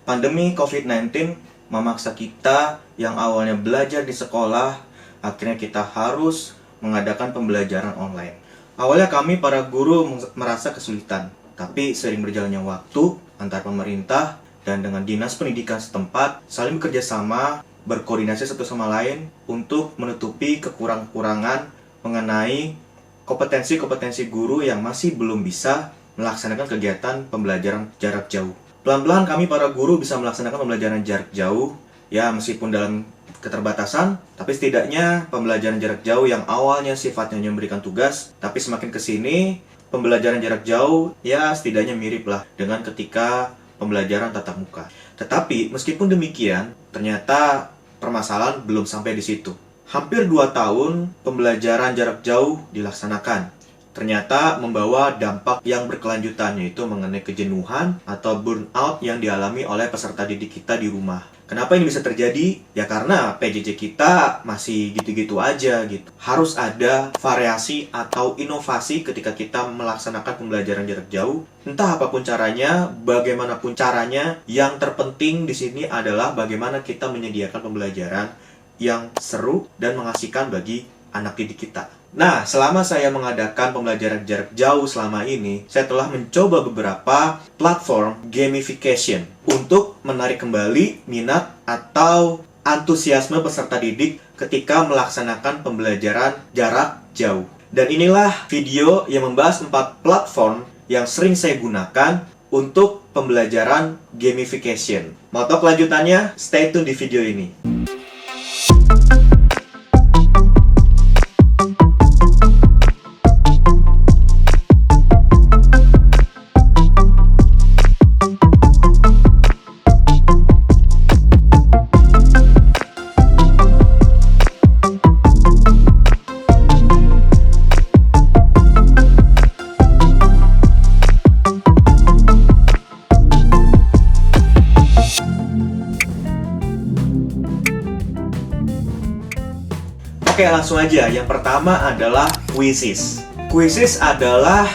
Pandemi COVID-19 memaksa kita yang awalnya belajar di sekolah, akhirnya kita harus mengadakan pembelajaran online. Awalnya kami para guru merasa kesulitan, tapi sering berjalannya waktu antar pemerintah dan dengan dinas pendidikan setempat saling bekerja sama, berkoordinasi satu sama lain untuk menutupi kekurangan-kekurangan mengenai kompetensi-kompetensi guru yang masih belum bisa melaksanakan kegiatan pembelajaran jarak jauh. Pelan-pelan kami para guru bisa melaksanakan pembelajaran jarak jauh, ya meskipun dalam keterbatasan, tapi setidaknya pembelajaran jarak jauh yang awalnya sifatnya hanya memberikan tugas, tapi semakin kesini pembelajaran jarak jauh ya setidaknya mirip lah dengan ketika pembelajaran tatap muka. Tetapi meskipun demikian, ternyata permasalahan belum sampai di situ. Hampir 2 tahun pembelajaran jarak jauh dilaksanakan. Ternyata membawa dampak yang berkelanjutan, yaitu mengenai kejenuhan atau burnout yang dialami oleh peserta didik kita di rumah. Kenapa ini bisa terjadi? Ya karena PJJ kita masih gitu-gitu aja gitu. Harus ada variasi atau inovasi ketika kita melaksanakan pembelajaran jarak jauh. Entah apapun caranya, bagaimanapun caranya, yang terpenting di sini adalah bagaimana kita menyediakan pembelajaran yang seru dan mengasihkan bagi anak didik kita. Nah, selama saya mengadakan pembelajaran jarak jauh selama ini, saya telah mencoba beberapa platform gamification untuk menarik kembali minat atau antusiasme peserta didik ketika melaksanakan pembelajaran jarak jauh. Dan inilah video yang membahas 4 platform yang sering saya gunakan untuk pembelajaran gamification. Mau tahu kelanjutannya? Stay tune di video ini. Oke, langsung aja. Yang pertama adalah Quizizz. Quizizz adalah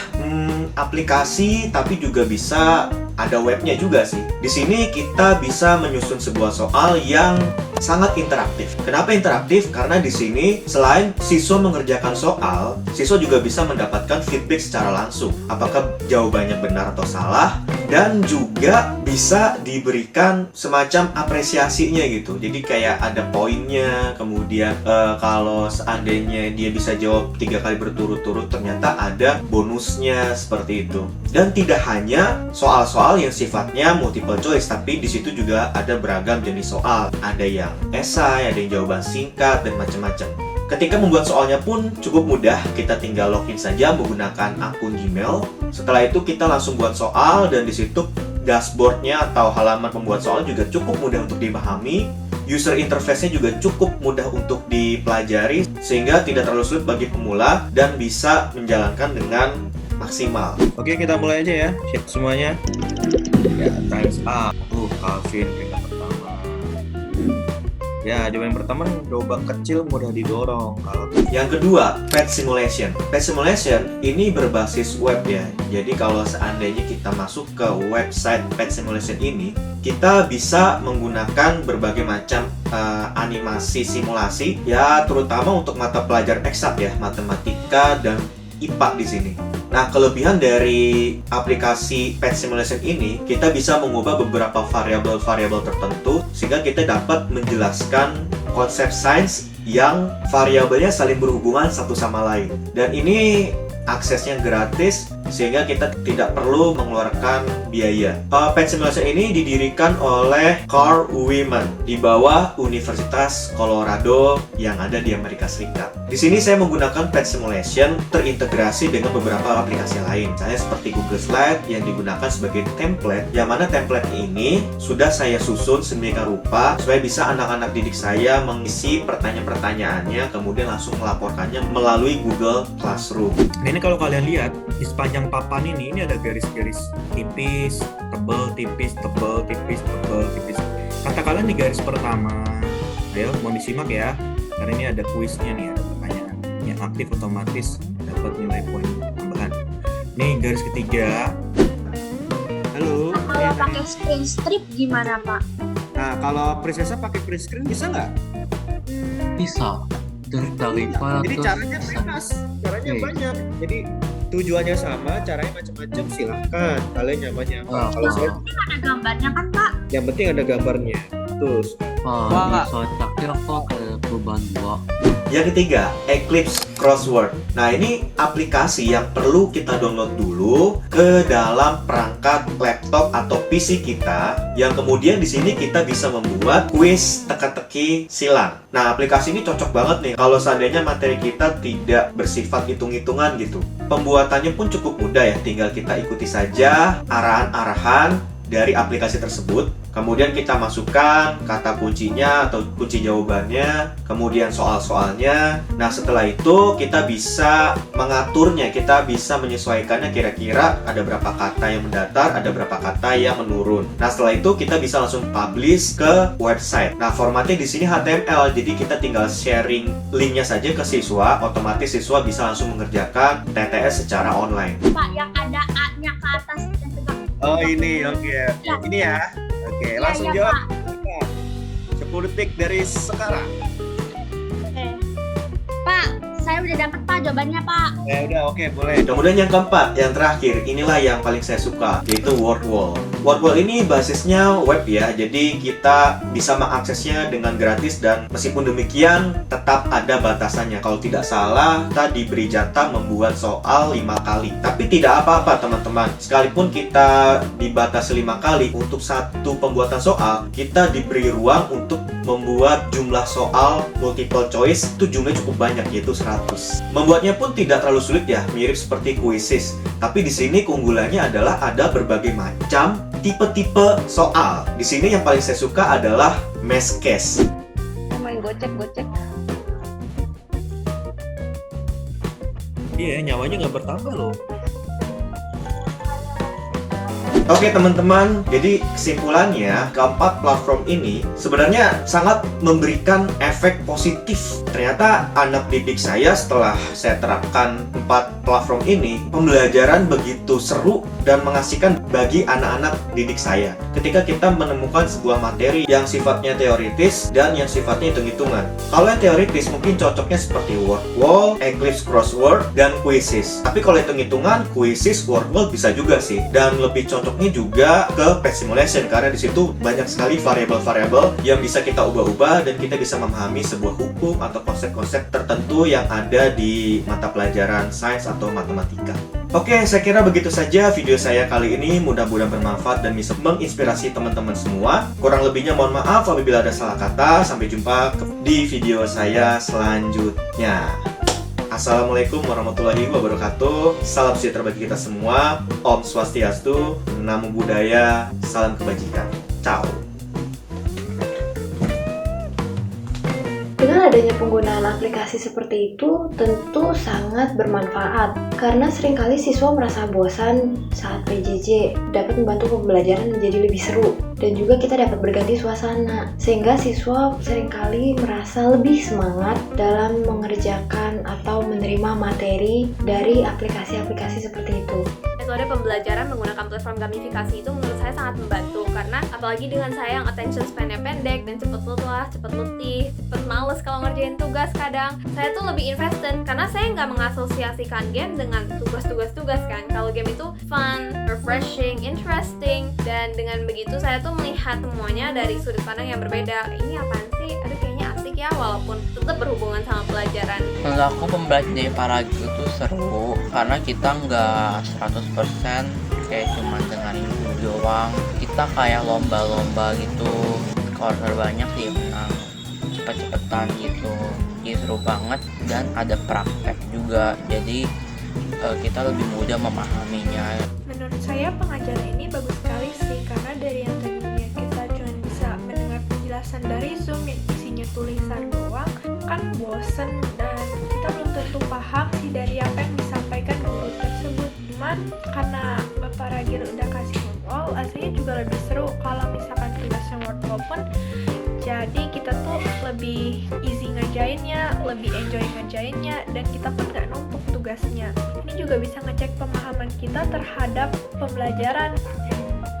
aplikasi, tapi juga bisa ada webnya juga sih. Di sini kita bisa menyusun sebuah soal yang sangat interaktif. Kenapa interaktif? Karena di sini selain siswa mengerjakan soal, siswa juga bisa mendapatkan feedback secara langsung. Apakah jawabannya benar atau salah? Dan juga bisa diberikan semacam apresiasinya gitu. Jadi kayak ada poinnya. Kemudian kalau seandainya dia bisa jawab 3 kali berturut-turut, ternyata ada bonusnya seperti itu. Dan tidak hanya soal-soal yang sifatnya multiple choice, tapi di situ juga ada beragam jenis soal. Ada yang esai, ada yang jawaban singkat, dan macam-macam. Ketika membuat soalnya pun cukup mudah, kita tinggal login saja menggunakan akun Gmail. Setelah itu kita langsung buat soal, dan di situ dashboardnya atau halaman pembuat soal juga cukup mudah untuk dipahami. User interface-nya juga cukup mudah untuk dipelajari, sehingga tidak terlalu sulit bagi pemula dan bisa menjalankan dengan maksimal. Oke, kita mulai aja ya. Siap semuanya. Ya, times up. Calvin yang pertama. Ya, jawaban pertama jawaban kecil mudah didorong. Kalau yang kedua, pet simulation. Pet simulation ini berbasis web ya. Jadi kalau seandainya kita masuk ke website pet simulation ini, kita bisa menggunakan berbagai macam animasi simulasi ya, terutama untuk mata pelajaran eksak ya, matematika dan IPA di sini. Nah, kelebihan dari aplikasi Pet Simulation ini, kita bisa mengubah beberapa variabel-variabel tertentu sehingga kita dapat menjelaskan konsep sains yang variabelnya saling berhubungan satu sama lain. Dan ini aksesnya gratis sehingga kita tidak perlu mengeluarkan biaya. Pet Simulation ini didirikan oleh Carl Wieman di bawah Universitas Colorado yang ada di Amerika Serikat. Di sini saya menggunakan Pet Simulation terintegrasi dengan beberapa aplikasi lain, misalnya seperti Google Slide yang digunakan sebagai template, yang mana template ini sudah saya susun sedemikian rupa supaya bisa anak-anak didik saya mengisi pertanyaan-pertanyaannya, kemudian langsung melaporkannya melalui Google Classroom. Nah, ini kalau kalian lihat di sepanjang papan ini ada garis-garis tipis, tebal, tipis, tebal, tipis, tebal, tipis. Kata kalian di garis pertama, ayo mau disimak ya, karena ini ada kuisnya nih, ada pertanyaan yang aktif otomatis dapat nilai poin tambahan. Nih garis ketiga. Halo, ini pakai screen strip gimana, Pak? Nah, kalau Princessa pakai print screen bisa nggak? Bisa. Dari Jadi caranya bisa. bebas, caranya Oke. banyak. Jadi tujuannya sama, caranya macam-macam. Silahkan kalian nyamannya apa. Wah, Kalau saya, Ada gambarnya kan, Pak? yang penting ada gambarnya. Terus, Pak, bisa cakir kok ke perubahan 2. yang ketiga, Eclipse Crossword. Nah, ini aplikasi yang perlu kita download dulu ke dalam perangkat laptop atau PC kita, yang kemudian di sini kita bisa membuat kuis teka-teki silang. Nah, aplikasi ini cocok banget nih kalau seandainya materi kita tidak bersifat hitung-hitungan gitu. Pembuatannya pun cukup mudah ya, tinggal kita ikuti saja arahan-arahan dari aplikasi tersebut. Kemudian kita masukkan kata kuncinya atau kunci jawabannya, kemudian soal-soalnya. Nah, setelah itu kita bisa mengaturnya, kita bisa menyesuaikannya kira-kira ada berapa kata yang mendatar, ada berapa kata yang menurun. Nah, setelah itu kita bisa langsung publish ke website. Nah, formatnya di sini HTML, jadi kita tinggal sharing linknya saja ke siswa, otomatis siswa bisa langsung mengerjakan TTS secara online. Pak, yang ada A-nya ke atas dan tegak. Oh, ini oke. Ya. Ini ya. Oke, Iya, langsung iya, jawab. Pak. 10 detik dari sekarang. Oke. Pak, saya udah dapat, Pak, jawabannya, Pak. Ya udah, oke, boleh. Kemudian yang keempat, yang terakhir, inilah yang paling saya suka, yaitu WordWall. WordWall ini basisnya web ya, jadi kita bisa mengaksesnya dengan gratis dan meskipun demikian tetap ada batasannya. Kalau tidak salah, kita diberi jatah membuat soal 5 kali. Tapi tidak apa-apa teman-teman, sekalipun kita dibatasi 5 kali untuk satu pembuatan soal, kita diberi ruang untuk membuat jumlah soal multiple choice itu jumlahnya cukup banyak, yaitu 100. Membuatnya pun tidak terlalu sulit ya, mirip seperti Quizzes. Tapi di sini keunggulannya adalah ada berbagai macam tipe-tipe soal. Di sini yang paling saya suka adalah math case. Main gocek. Iya, nyawanya nggak bertambah loh. Oke teman-teman, jadi kesimpulannya keempat platform ini sebenarnya sangat memberikan efek positif. Ternyata anak didik saya setelah saya terapkan 4 platform ini, pembelajaran begitu seru dan mengasihkan bagi anak-anak didik saya. Ketika kita menemukan sebuah materi yang sifatnya teoritis dan yang sifatnya hitung-hitungan. Kalau yang teoritis mungkin cocoknya seperti WordWall, Eclipse Crossword, dan Quizzes. Tapi kalau hitung-hitungan, Quizzes, WordWall bisa juga sih. Dan lebih cocoknya juga ke Pet Simulation karena di situ banyak sekali variabel-variabel yang bisa kita ubah-ubah dan kita bisa memahami sebuah hukum atau konsep-konsep tertentu yang ada di mata pelajaran sains atau matematika. Oke, saya kira begitu saja video saya kali ini. Mudah-mudahan bermanfaat dan bisa menginspirasi teman-teman semua. Kurang lebihnya mohon maaf apabila ada salah kata. Sampai jumpa di video saya selanjutnya. Assalamualaikum warahmatullahi wabarakatuh. Salam sejahtera bagi kita semua. Om Swastiastu, Namo Buddhaya, salam kebajikan. Ciao. Dengan adanya penggunaan aplikasi seperti itu tentu sangat bermanfaat karena seringkali siswa merasa bosan saat PJJ, dapat membantu pembelajaran menjadi lebih seru dan juga kita dapat berganti suasana sehingga siswa seringkali merasa lebih semangat dalam mengerjakan atau menerima materi dari aplikasi-aplikasi seperti itu. Metode pembelajaran menggunakan platform gamifikasi itu menurut saya sangat membantu karena apalagi dengan saya yang attention span-nya pendek dan cepet lelah, cepet letih, cepet males kalau ngerjain tugas kadang saya tuh lebih invested karena saya nggak mengasosiasikan game dengan tugas kan. Kalau game itu fun, refreshing, interesting dan dengan begitu saya tuh melihat semuanya dari sudut pandang yang berbeda. Ini apaan sih? Aduh kayaknya asik ya walaupun tetap berhubungan sama pelajaran. Menurut aku pembelajaran dari Paragil itu seru karena kita nggak 100% kayak cuma dengerin dulu doang. Kita kayak lomba-lomba gitu, skor terbanyak sih menang cepet-cepetan gitu. Jadi seru banget dan ada praktek juga. Jadi kita lebih mudah memahaminya. Menurut saya pengajaran ini bagus sekali sih karena dari yang tadinya kita cuma bisa mendengar penjelasan dari Zoom yang isinya tulisan doang kan bosen dan kita belum tentu paham sih dari apa yang disampaikan guru tersebut. Cuman karena Bapak Ragil udah kasih WordWall, aslinya juga lebih seru kalau misalkan tugasnya WordWall pun jadi kita tuh lebih easy ngerjainnya, lebih enjoy ngerjainnya dan kita pun nggak numpuk tugasnya. Ini juga bisa ngecek pemahaman kita terhadap pembelajaran